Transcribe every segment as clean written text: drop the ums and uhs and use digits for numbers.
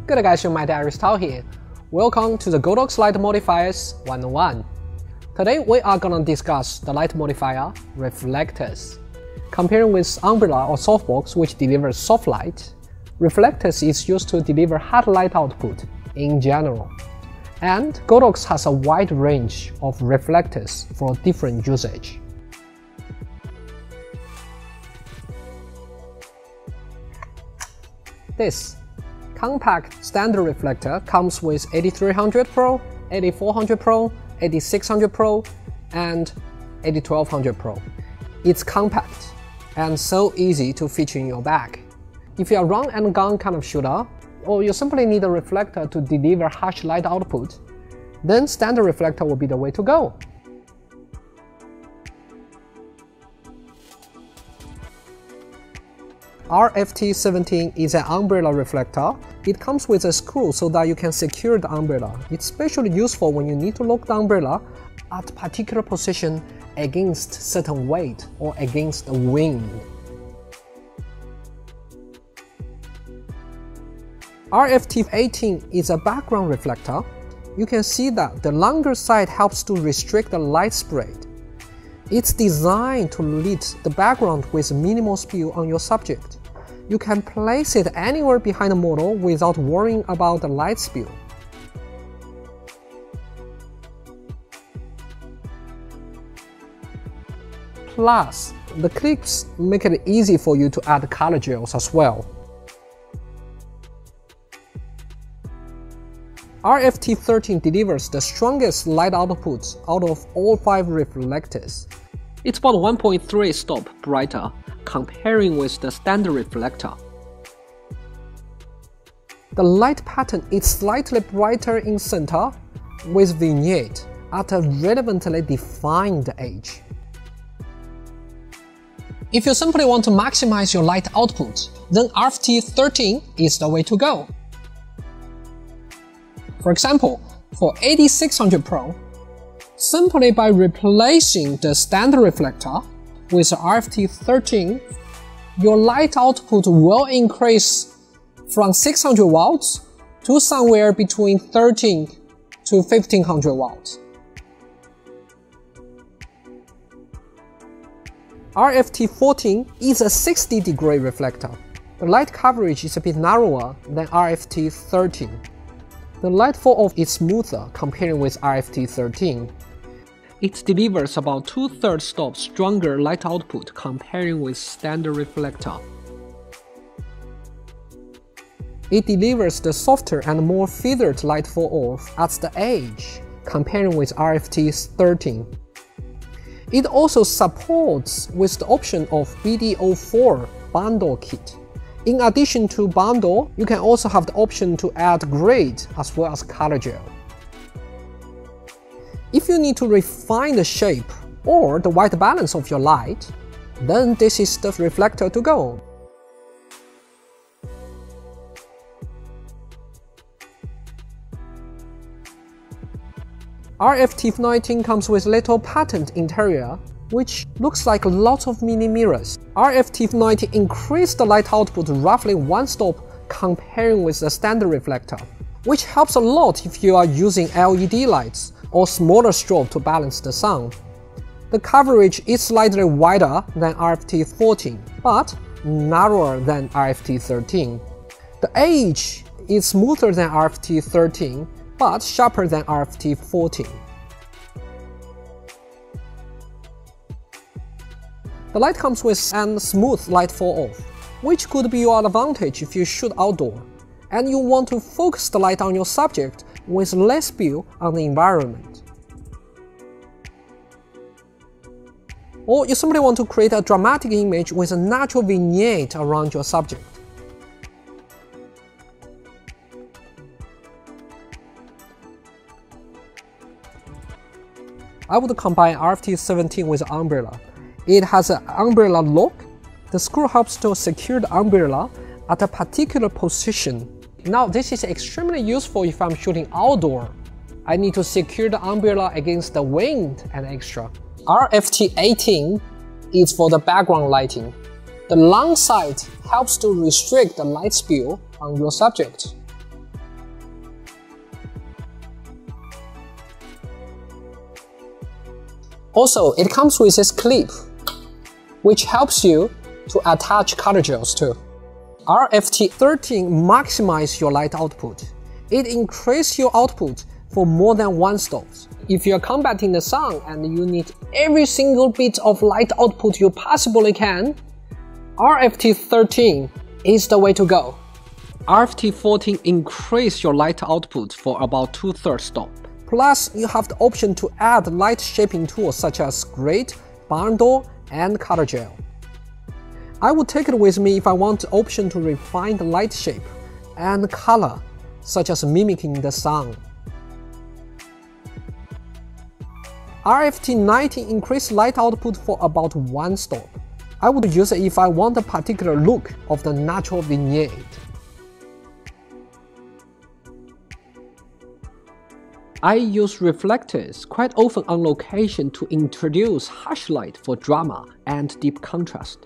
Good guys, you might Aries Tao here. Welcome to the Godox Light Modifiers 101. Today we are gonna discuss the light modifier Reflectors. Comparing with umbrella or softbox, which delivers soft light, Reflectors is used to deliver hard light output in general. And Godox has a wide range of reflectors for different usage. This compact standard reflector comes with 8300 Pro, 8400 Pro, 8600 Pro, and 8200 Pro. It's compact and so easy to feature in your bag. If you're a run and gun kind of shooter, or you simply need a reflector to deliver harsh light output, then standard reflector will be the way to go. RFT17 is an umbrella reflector. It comes with a screw so that you can secure the umbrella. It's especially useful when you need to lock the umbrella at a particular position against certain weight or against the wind. RFT18 is a background reflector. You can see that the longer side helps to restrict the light spread. It's designed to lit the background with minimal spill on your subject. You can place it anywhere behind the model without worrying about the light spill. Plus, the clips make it easy for you to add color gels as well. RFT13 delivers the strongest light output out of all 5 reflectors. It's about 1.3 stop brighter comparing with the standard reflector. The light pattern is slightly brighter in center with vignette at a relevantly defined edge. If you simply want to maximize your light output, then RFT13 is the way to go. For example, for 8600 Pro, simply by replacing the standard reflector with RFT13, your light output will increase from 600 watts to somewhere between 13 to 1500 watts. RFT14 is a 60-degree reflector. The light coverage is a bit narrower than RFT13. The light fall-off is smoother comparing with RFT13. It delivers about 2/3 stop stronger light output comparing with standard reflector. It delivers the softer and more feathered light fall-off at the edge comparing with RFT13. It also supports with the option of EP04 bundle kit. In addition to bundle, you can also have the option to add grid as well as color gel. If you need to refine the shape or the white balance of your light, then this is the reflector to go. RFT19 comes with little patterned interior, which looks like lots of mini mirrors. RFT19 increased the light output roughly 1 stop comparing with the standard reflector, which helps a lot if you are using LED lights or smaller strobe to balance the sun. The coverage is slightly wider than RFT14, but narrower than RFT13. The edge is smoother than RFT13, but sharper than RFT14. The light comes with a smooth light fall-off, which could be your advantage if you shoot outdoor, and you want to focus the light on your subject with less spill on the environment. Or you simply want to create a dramatic image with a natural vignette around your subject. I would combine RFT17 with umbrella. It has an umbrella lock. The screw helps to secure the umbrella at a particular position. Now this is extremely useful if I'm shooting outdoor. I need to secure the umbrella against the wind and extra. RFT18 is for the background lighting. The long side helps to restrict the light spill on your subject. Also, it comes with this clip, which helps you to attach color gels too. RFT13 maximizes your light output. It increases your output for more than one stop. If you're combating the sun and you need every single bit of light output you possibly can, RFT13 is the way to go. RFT14 increases your light output for about 2/3 stop. Plus, you have the option to add light shaping tools such as grid, barn door, and color gel. I would take it with me if I want the option to refine the light shape and color, such as mimicking the sun. RFT19 increased light output for about 1 stop. I would use it if I want a particular look of the natural vignette. I use reflectors quite often on location to introduce harsh light for drama and deep contrast.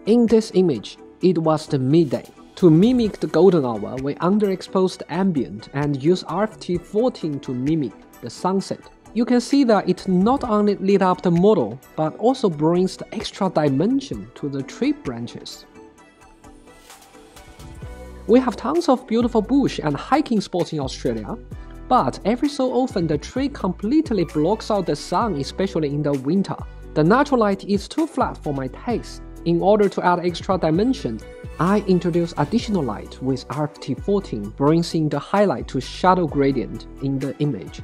In this image, it was the midday. To mimic the golden hour, we underexposed ambient and use RFT14 to mimic the sunset. You can see that it not only lit up the model, but also brings the extra dimension to the tree branches. We have tons of beautiful bush and hiking spots in Australia, but every so often the tree completely blocks out the sun, especially in the winter. The natural light is too flat for my taste. In order to add extra dimension, I introduce additional light with RFT14, bringing the highlight to shadow gradient in the image.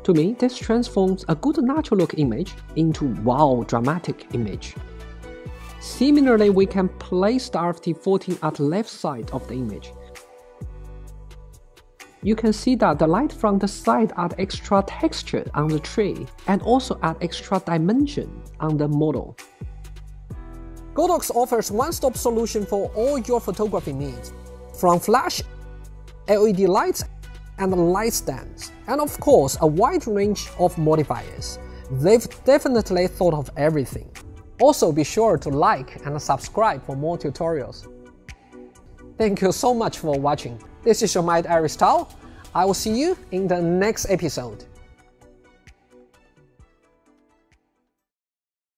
To me, this transforms a good natural look image into wow dramatic image. Similarly, we can place the RFT14 at the left side of the image. You can see that the light from the side adds extra texture on the tree and also add extra dimension on the model. Godox offers one-stop solution for all your photography needs, from flash, LED lights, and light stands, and of course a wide range of modifiers. They've definitely thought of everything. Also be sure to like and subscribe for more tutorials. Thank you so much for watching. This is your mate Aries Tao. I will see you in the next episode.